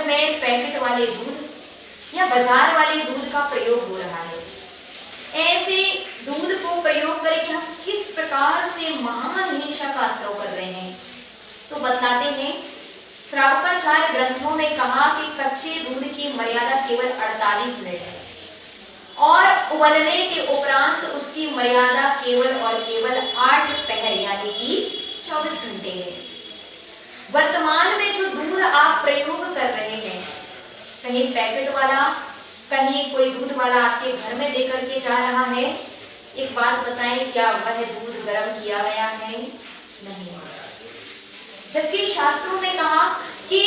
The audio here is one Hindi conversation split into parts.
में पैकेट वाले दूध या बाजार वाले दूध का प्रयोग हो रहा है। ऐसे दूध को प्रयोग करके हम किस प्रकार से महान हिंसा का आश्रय कर रहे हैं, तो बतलाते हैं। श्रावकाचार्य ग्रंथों में कहा कि कच्चे दूध की मर्यादा केवल 48 मिनट है और उबलने के उपरांत उसकी मर्यादा केवल और केवल 8 पहर यानी कि 24 घंटे है। वर्तमान में जो दूध आप प्रयोग कर रहे हैं, कहीं पैकेट वाला, कहीं कोई दूध वाला आपके घर में देकर के जा रहा है, एक बात बताएं, क्या वह दूध गर्म किया गया है? नहीं। जबकि शास्त्रों में कहा कि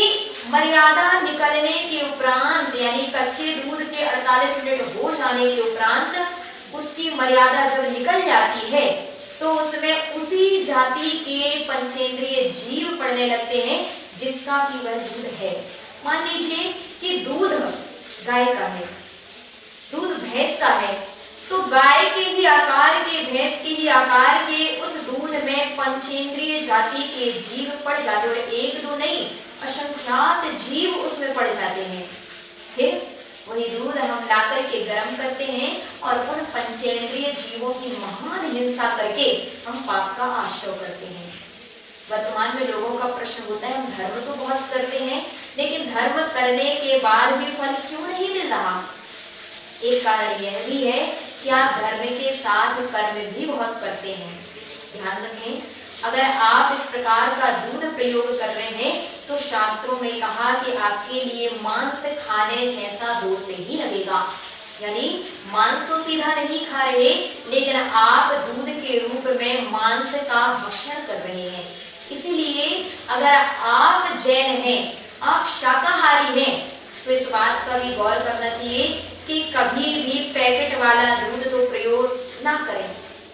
मर्यादा निकलने के उपरांत यानी कच्चे दूध के 48 मिनट हो जाने के उपरांत उसकी मर्यादा जब निकल जाती है तो उसमें उसी जाति के पंचेंद्रिय जीव पड़ने लगते हैं जिसका कि वह दूध है। मान लीजिए कि दूध गाय का है, दूध भैंस का है, तो गाय के ही आकार के, भैंस के ही आकार के उस दूध में पंचेंद्रिय जाति के जीव पड़ जाते, और एक दो नहीं असंख्यात जीव उसमें पड़ जाते हैं। फिर वही दूध हम लाकर के गर्म करते हैं और उन पंचेंद्रिय जीवों की महान हिंसा करके हम पाप का आश्रय करते हैं। वर्तमान में लोगों का प्रश्न होता है, हम धर्म तो बहुत करते हैं लेकिन धर्म करने के बाद भी फल क्यों नहीं मिल रहा? एक कारण यह भी है कि आप धर्म के साथ कर्म भी बहुत करते हैं। ध्यान रखें, अगर आप इस प्रकार का दूध प्रयोग कर रहे हैं तो शास्त्रों में कहा कि आपके लिए मांस खाने जैसा दोष ही लगेगा। यानी मांस तो सीधा नहीं खा रहे लेकिन आप दूध के रूप में मांस का भक्षण कर रहे हैं। इसीलिए अगर आप जैन हैं, आप शाकाहारी हैं, तो इस बात का भी गौर करना चाहिए कि कभी भी पैकेट वाला दूध तो प्रयोग ना करें।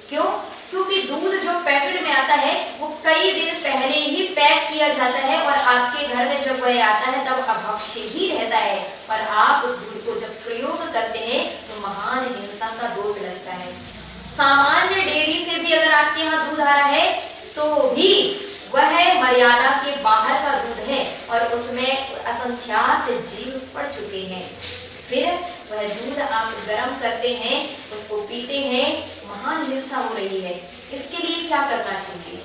क्यों? क्योंकि दूध जो पैकेट में आता है वो कई दिन पहले ही पैक किया जाता है और आपके घर में जब वह आता है तब अभक्ष्य ही रहता है, और आप उस दूध को जब प्रयोग करते हैं तो महान हिंसा का दोष लगता है। सामान्य डेयरी से भी अगर आपके यहाँ दूध आ रहा है तो भी वह मर्यादा के बाहर का दूध है और उसमें असंख्यात जीव पड़ चुके हैं। फिर वह दूध आप गर्म करते हैं, उसको पीते हैं, महान हिंसा हो रही है। इसके लिए क्या करना चाहिए?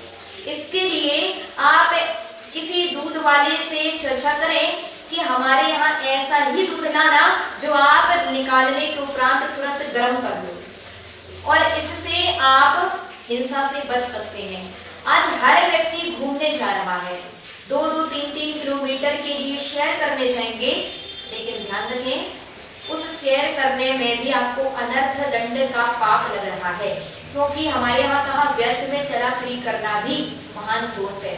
इसके लिए आप किसी दूध वाले से चर्चा करें कि हमारे यहाँ ऐसा ही दूध लाना जो आप निकालने के उपरांत तुरंत गर्म कर लो, और इससे आप हिंसा से बच सकते हैं। आज हर व्यक्ति घूमने जा रहा है, 2-2, 3-3 किलोमीटर के लिए सैर करने जाएंगे, लेकिन ध्यान रखें उस सैर करने में भी आपको अनर्थ दंड का पाप लग रहा है, क्योंकि हमारे यहाँ कहा व्यर्थ में चला फ्री करना भी महान दोष है।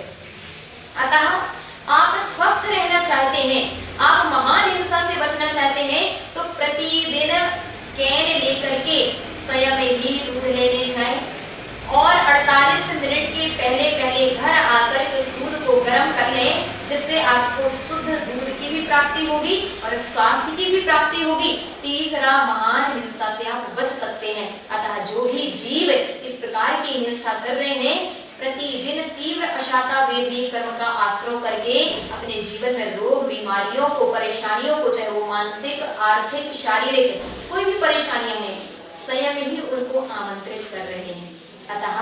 अतः आप स्वस्थ रहना चाहते हैं, आप महान हिंसा से बचना चाहते हैं, तो प्रतिदिन कैन लेकर के स्वयं ही दूध लेने जाएं और 48 मिनट के पहले पहले घर आकर के इस दूध को गर्म कर लें, जिससे आपको शुद्ध दूध की भी प्राप्ति होगी और स्वास्थ्य की भी प्राप्ति होगी। तीसरा, महान हिंसा से आप बच सकते हैं। अतः जो भी जीव इस प्रकार की हिंसा कर रहे हैं, प्रतिदिन तीव्र अशाता वेदनी कर्म का आश्रय करके अपने जीवन में रोग बीमारियों को, परेशानियों को, चाहे वो मानसिक, आर्थिक, शारीरिक कोई भी परेशानियां हैं, स्वयं ही उनको आमंत्रित कर रहे हैं। अतः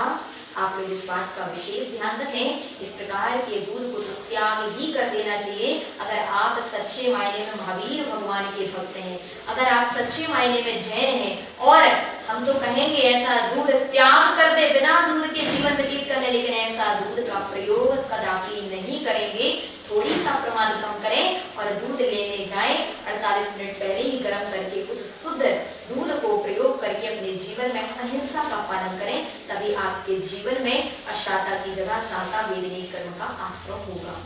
आप लोग इस बात का विशेष ध्यान रखें, इस प्रकार के दूध को तो त्याग ही कर देना चाहिए अगर आप सच्चे मायने में महावीर भगवान के भक्त हैं, अगर आप सच्चे मायने में जैन हैं। और हम तो कहेंगे ऐसा दूध त्याग कर दे, बिना दूध के जीवन व्यतीत करने, लेकिन ऐसा दूध का प्रयोग कदापि नहीं करेंगे। थोड़ी सा प्रमाद कम करें और दूध लेने जाएं, 48 मिनट पहले ही गर्म करके उस शुद्ध दूध को प्रयोग करके अपने जीवन में अहिंसा का पालन करें, तभी आपके जीवन में अशाता की जगह साता वेदनी कर्म का आश्रय होगा।